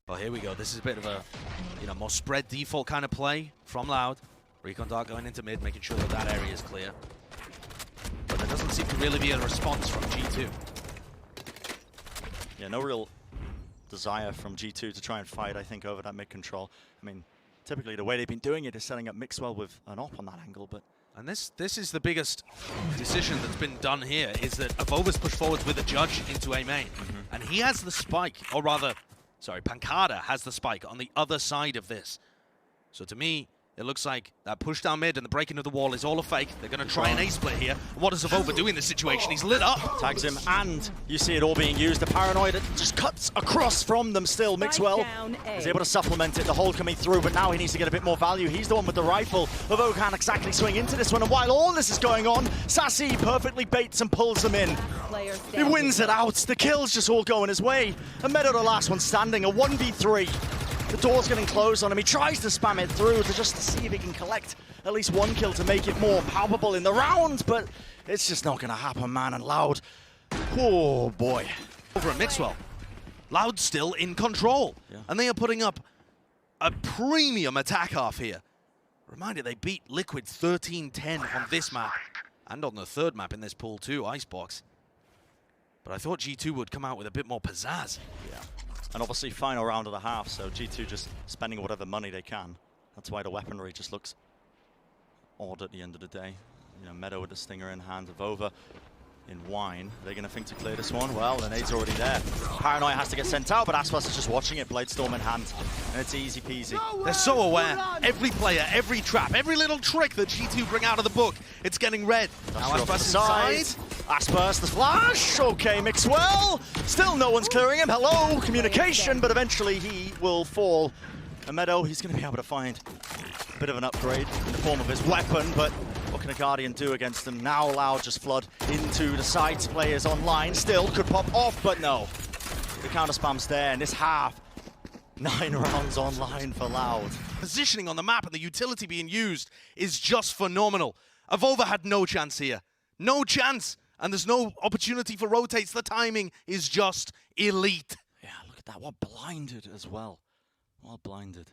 Well, here we go. This is a bit of a, more spread default kind of play from Loud. Recon Dart going into mid, making sure that that area is clear. But there doesn't seem to really be a response from G2. Yeah, no real desire from G2 to try and fight, I think, over that mid control. I mean, typically the way they've been doing it is setting up Mixwell with an op on that angle, but... And this is the biggest decision that's been done here, is that Avova's pushed forwards with a Judge into A main. And he has the spike, or rather, sorry, Pancada has the spike on the other side of this. So to me, it looks like that push down mid and the breaking of the wall is all a fake. They're going to try an A-split here. What does Avova do in this situation? He's lit up. Tags him, and you see it all being used. The paranoid just cuts across from them still. Mixwell is able to supplement it, the hold coming through, but now he needs to get a bit more value. He's the one with the rifle. Avova can't exactly swing into this one, and while all this is going on, Sassy perfectly baits and pulls them in. He wins it out. The kills just all going his way. And Meadow, the last one standing, a 1v3. The door's getting closed on him. He tries to spam it through to just see if he can collect at least one kill to make it more palpable in the round, but it's just not going to happen, man. And Loud, oh boy. Over at Mixwell, Loud still in control, and they are putting up a premium attack half here. Reminder, they beat Liquid 13-10 on this map, and on the third map in this pool too, Icebox. But I thought G2 would come out with a bit more pizzazz. Yeah. And obviously final round of the half, so G2 just spending whatever money they can. That's why the weaponry just looks odd at the end of the day. Meadow with the stinger in hand, Avova in wine. They're going to think to clear this one. Well, the nade's already there. Paranoia has to get sent out, but Aspas is just watching it, Bladestorm in hand, and it's easy peasy. They're so aware. Every player, every trap, every little trick that G2 bring out of the book, it's getting read. Now Aspas inside. Aspas, the flash. Okay, Mixwell. Still no one's clearing him. Hello, communication, but eventually he will fall. And Meadow, he's going to be able to find a bit of an upgrade in the form of his weapon, but what can a Guardian do against them? Now Loud just flood into the sides. Players online still could pop off, but no. The counter spam's there, and this half, 9 rounds online for Loud. Positioning on the map and the utility being used is just phenomenal. Avova had no chance here. No chance. And there's no opportunity for rotates. The timing is just elite. Yeah, look at that. What blinded as well. Well blinded.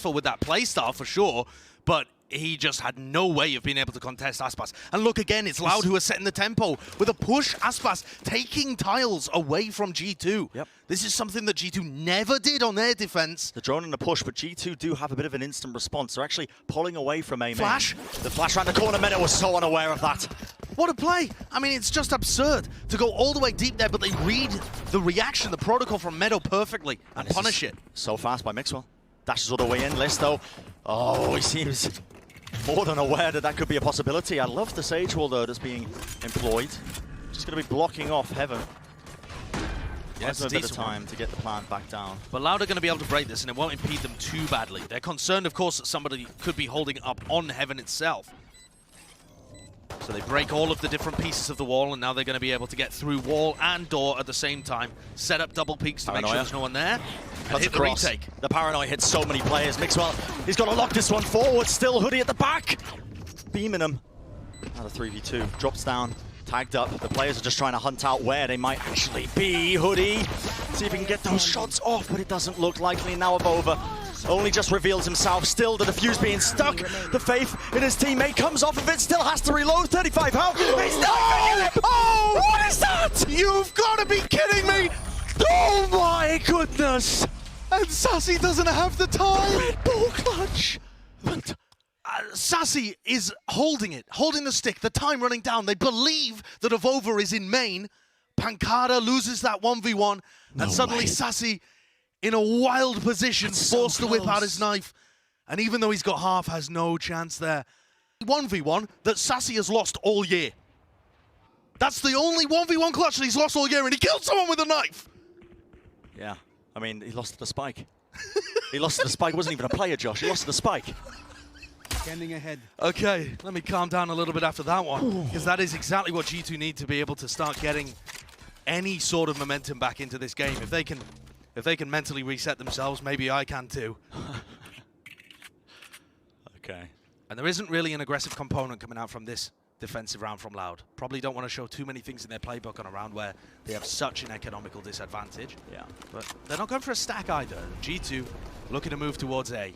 With that playstyle for sure, but he just had no way of being able to contest Aspas. And look again, it's Loud who are setting the tempo with a push. Aspas taking tiles away from G2. Yep. This is something that G2 never did on their defense. The drone and the push, but G2 do have a bit of an instant response. They're actually pulling away from A main. Flash. The flash around the corner. Meadow was so unaware of that. What a play. I mean, it's just absurd to go all the way deep there, but they read the reaction, the protocol from Meadow perfectly and punish it. So fast by Mixwell. Dashes all the way in. Listo. Oh, he seems more than aware that that could be a possibility. I love the Sage Wall, though, that's being employed. Just going to be blocking off Heaven. Yeah, it's a bit of time to get the plant back down. But Loud are going to be able to break this, and it won't impede them too badly. They're concerned, of course, that somebody could be holding up on Heaven itself. So they break all of the different pieces of the wall, and now they're going to be able to get through wall and door at the same time. Set up double peaks to make sure there's no one there. And hit the retake. The Paranoia hits so many players. Mixwell, he's got to lock this one forward. Still Hoodie at the back. Beaming him. Now the 3v2 drops down. Tagged up. The players are just trying to hunt out where they might actually be. Hoodie. See if he can get those shots off, but it doesn't look likely. Now Avova only just reveals himself. Still the defuse being stuck. The faith in his teammate comes off of it. Still has to reload. 35 health. He's not. Oh, what is that? You've got to be kidding me. Oh my goodness. And Sassy doesn't have the time. Red Bull clutch. Sassy is holding it, holding the stick, the time running down. They believe that Avova is in main. Pancada loses that 1v1, and suddenly Sassy, in a wild position, forced to whip out his knife. And even though he's got half, has no chance there. 1v1 that Sassy has lost all year. That's the only 1v1 clutch that he's lost all year, and he killed someone with a knife. Yeah, I mean, he lost to the spike. He lost to the spike. He wasn't even a player, Josh. He lost to the spike. Standing ahead. Okay, let me calm down a little bit after that one, because that is exactly what G2 need to be able to start getting any sort of momentum back into this game. If they can mentally reset themselves, maybe I can too. Okay. And there isn't really an aggressive component coming out from this defensive round from Loud. Probably don't want to show too many things in their playbook on a round where they have such an economical disadvantage. Yeah. But they're not going for a stack either. G2 looking to move towards A.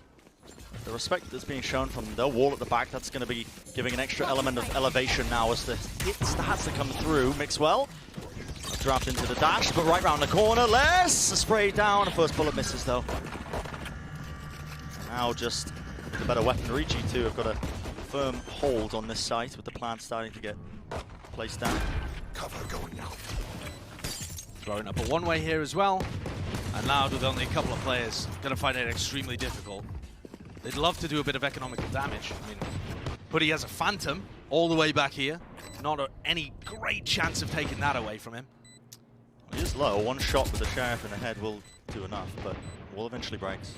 The respect that's being shown from the wall at the back, that's going to be giving an extra element of elevation now as the hit starts to come through. Mixwell dropped into the dash, but right round the corner, Les sprayed down. The first bullet misses though. Now just the better weaponry. G2 have got a firm hold on this site with the plant starting to get placed down. Cover going out. Throwing up a one-way here as well. And Loud with only a couple of players, going to find it extremely difficult. They'd love to do a bit of economical damage. I mean, Hoodie has a Phantom all the way back here. Any great chance of taking that away from him. Well, he is low. One shot with the Sheriff in the head will do enough, but wall eventually breaks.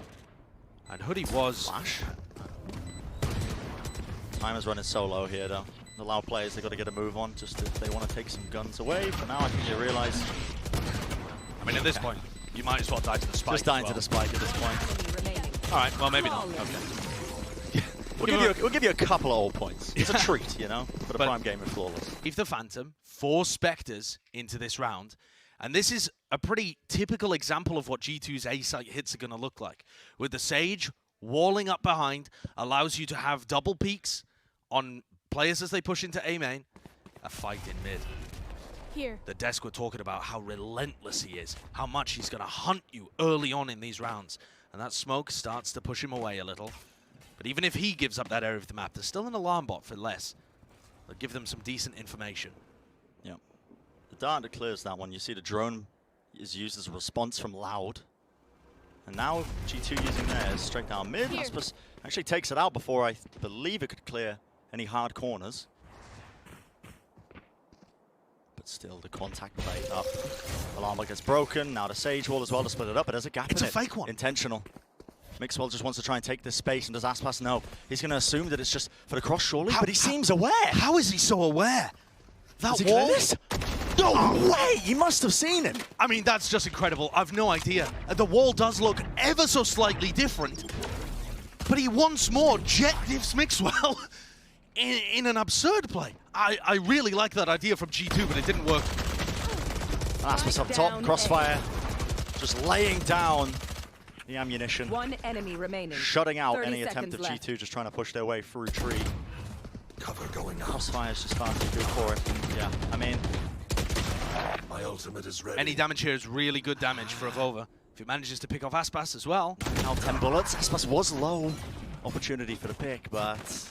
And Hoodie was... Flash. Time is running so low here, though. The Loud players, they've got to get a move on just if they want to take some guns away. For now, I think they realize... I mean, at this point, you might as well die to the spike. Just dying to the spike at this point. All right, well, maybe not. Okay. We'll give you a couple of old points. It's a treat, you know, for the prime game of Flawless. Leave the Phantom, 4 Spectres into this round. And this is a pretty typical example of what G2's A-site hits are going to look like. With the Sage walling up behind, allows you to have double peeks on players as they push into A main. A fight in mid. Here. The desk were talking about how relentless he is, how much he's going to hunt you early on in these rounds. And that smoke starts to push him away a little. But even if he gives up that area of the map, there's still an alarm bot for less. They'll give them some decent information. Yeah. The dart clears that one. You see the drone is used as a response from Loud. And now G2 using theirs straight down mid. Aspus actually takes it out before I believe it could clear any hard corners. But still the contact play up. Alarm bot gets broken. Now the Sage wall as well to split it up, but there's a gap in it. It's a fake one. Intentional. Mixwell just wants to try and take this space, and does Aspas know? He's going to assume that it's just for the cross, surely, but he seems aware. How is he so aware? That Is he wall? clear? No way! He must have seen him. I mean, that's just incredible. I've no idea. The wall does look ever so slightly different, but he once more jet diffs Mixwell in an absurd play. I really like that idea from G2, but it didn't work. Aspas up top, Crossfire, just laying down the ammunition. One enemy remaining. Shutting out any attempt of left. G2 just trying to push their way through tree. Cover going out. Crossfire's just far too good for it. Yeah, I mean... My ultimate is ready. Any damage here is really good damage for Avova. If he manages to pick off Aspas as well. Now 10 bullets. Aspas was low. Opportunity for the pick, but...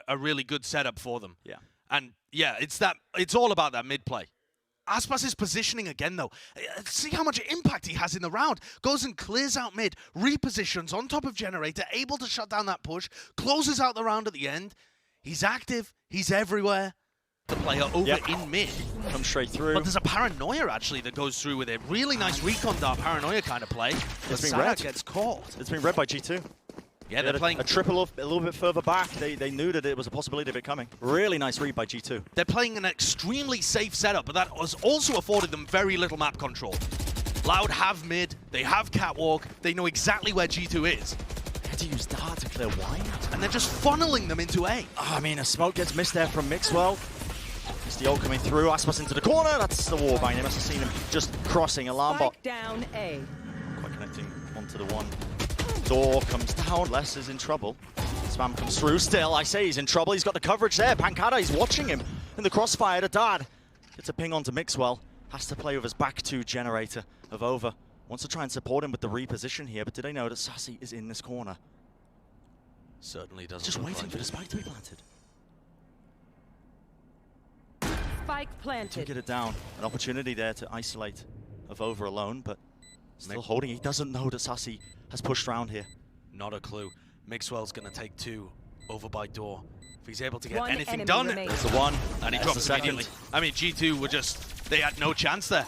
A really good setup for them. Yeah. And yeah, it's all about that mid play. Aspas' positioning again, though. See how much impact he has in the round. Goes and clears out mid, repositions on top of Generator, able to shut down that push, closes out the round at the end. He's active, he's everywhere. The player over in mid. Comes straight through. But there's a Paranoia, actually, that goes through with it. Really nice recon dart Paranoia kind of play. It's been Sadak read. gets caught. It's been read by G2. Yeah, they're playing... A triple a little bit further back. They knew that it was a possibility of it coming. Really nice read by G2. They're playing an extremely safe setup, but that has also afforded them very little map control. Loud have mid, they have catwalk, they know exactly where G2 is. They had to use dart to clear wide. And they're just funneling them into A. Oh, I mean, a smoke gets missed there from Mixwell. It's the ult coming through. Aspas into the corner. That's the warbang. They must have seen him just crossing. Alarm bot. Spike down A. Quite connecting onto the one. Door comes down. Les is in trouble. Spam comes through. Still, I say he's in trouble. He's got the coverage there. Pancada, he's watching him in the crossfire. The dart gets a ping onto Mixwell. Has to play with his back to Generator of over. Wants to try and support him with the reposition here, but do they know that Sassy is in this corner? Certainly doesn't. Just waiting for the spike to be planted. Spike To planted. get it down. An opportunity there to isolate of over alone, but still holding. He doesn't know that Sassy has pushed round here. Not a clue. Mixwell's going to take 2 over by door. If he's able to get One anything enemy done, remaining. There's the one. and he There's drops the second. immediately. I mean, G2 were just, they had no chance there.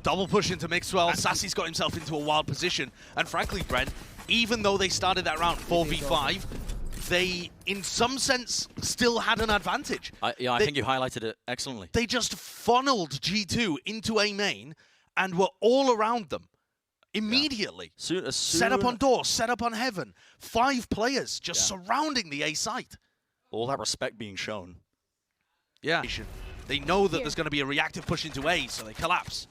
Double push into Mixwell. Sassy's got himself into a wild position. And frankly, Brent, even though they started that round 4v5, they, in some sense, still had an advantage. I think you highlighted it excellently. They just funneled G2 into A main and were all around them immediately. Set up on door, set up on heaven. 5 players just surrounding the A site. All that respect being shown. Yeah. They know that there's going to be a reactive push into A, so they collapse.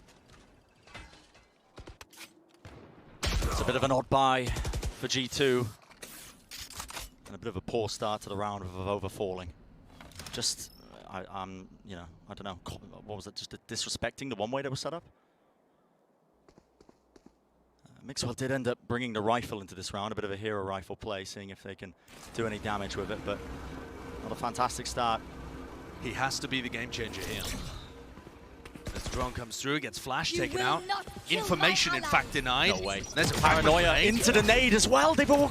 It's a bit of an odd buy for G2. And a bit of a poor start to the round of overfalling. Just, you know, I don't know, what was it, just disrespecting the one-way that was set up? Mixwell did end up bringing the rifle into this round, a bit of a hero rifle play, seeing if they can do any damage with it, but not a fantastic start. He has to be the game changer here. As the drone comes through, gets flash taken out. Information, in fact, denied. No way. There's a Paranoia into the nade as well. They've all,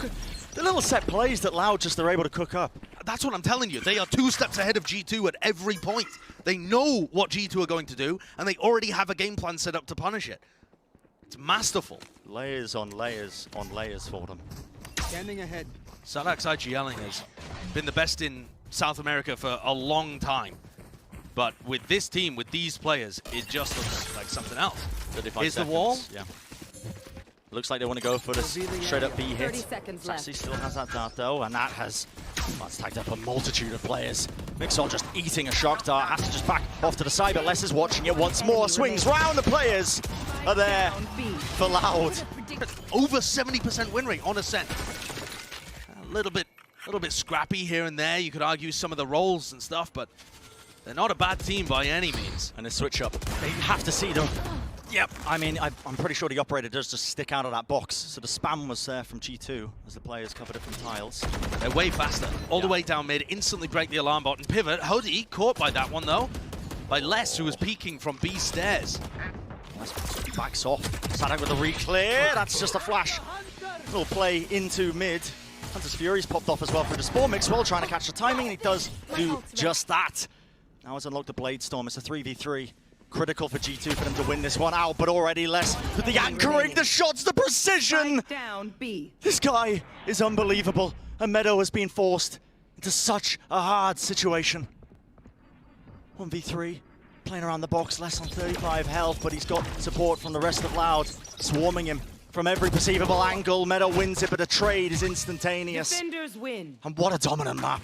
the little set plays that Loud just are able to cook up. That's what I'm telling you. They are 2 steps ahead of G2 at every point. They know what G2 are going to do, and they already have a game plan set up to punish it. It's masterful. Layers on layers on layers for them. Scanning ahead. Sadax IGLing has been the best in South America for a long time. But with this team, with these players, it just looks like something else. 35 Here's seconds. the wall. Yeah. Looks like they want to go for this straight up B hit. 30 seconds left. Sassy still has that dart though, and that's tagged up a multitude of players. Mixwell just eating a shock dart, has to just back off to the side, but Les is watching it once more. Swings round, the players are there for Loud. Over 70% win rate on Ascent. A little bit scrappy here and there. You could argue some of the roles and stuff, but they're not a bad team by any means. And a switch up. They have to see them. Yep. I mean, I'm pretty sure the operator does just stick out of that box. So the spam was there from G2 as the players covered it from tiles. They're way faster. All the way down mid, instantly break the alarm bot and pivot. Hody caught by that one though. By Les, who was peeking from B stairs. Backs off. Sadak with a re-clear. That's just a flash. Little play into mid. Hunter's Fury's popped off as well for the Spore. Mixwell trying to catch the timing, and he does do just that. Now has unlocked the Blade Storm. It's a 3v3. Critical for G2 for them to win this one out, but already less with the anchoring, the shots, the precision. Down B. This guy is unbelievable. And Meadow has been forced into such a hard situation. 1v3, playing around the box, less on 35 health, but he's got support from the rest of Loud, swarming him from every perceivable angle. Meadow wins it, but the trade is instantaneous. Defenders win. And what a dominant map.